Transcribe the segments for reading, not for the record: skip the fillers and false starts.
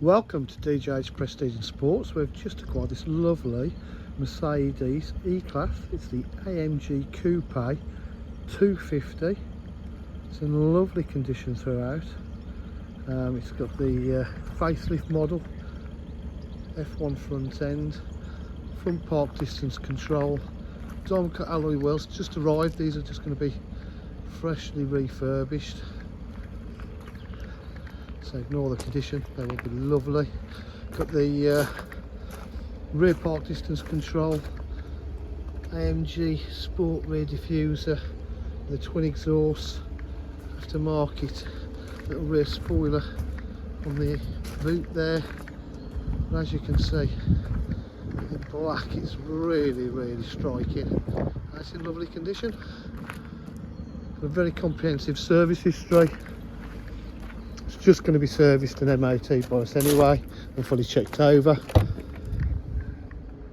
Welcome to DJ's Prestige and Sports. We've just acquired this lovely Mercedes E-Class. It's the AMG Coupe 250. It's in lovely condition throughout. It's got the facelift model, F1 front end, front park distance control, diamond cut alloy wheels just arrived. These are just going to be freshly refurbished, so ignore the condition, they will be lovely. Got the rear park distance control, AMG sport rear diffuser, the twin exhaust, aftermarket little rear spoiler on the boot there, and as you can see in black, it's really striking. That's in lovely condition. A very comprehensive service history. It's just going to be serviced and MOT by us anyway and fully checked over.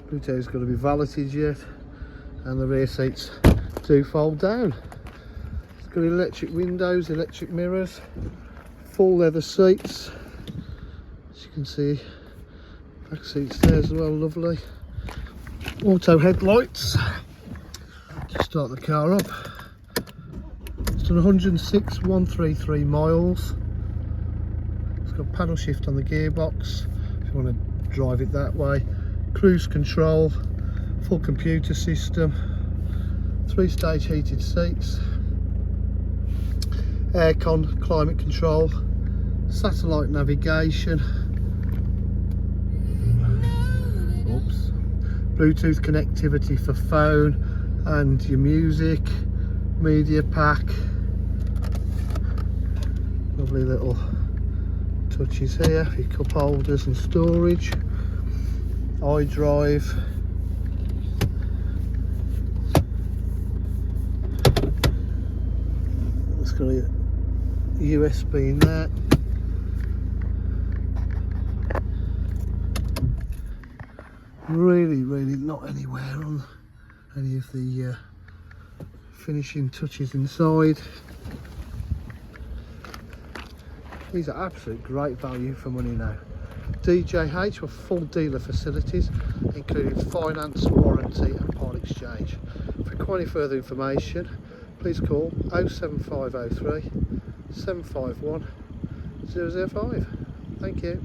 Blue tail's got to be valeted yet, and the rear seats do fold down. It's got electric windows, electric mirrors, full leather seats. As you can see, back seats there as well, lovely. Auto headlights. Just start the car up. It's done 106,133 miles. It's got paddle shift on the gearbox if you want to drive it that way. Cruise control, full computer system, 3-stage heated seats, aircon, climate control, satellite navigation, Bluetooth connectivity for phone and your music, media pack. Lovely little touches here for your cup holders and storage. iDrive. It's got a USB in there. Really not anywhere on any of the finishing touches inside. These are absolute great value for money now. DJH with full dealer facilities, including finance, warranty and part exchange. For any further information, please call 07503 751 005. Thank you.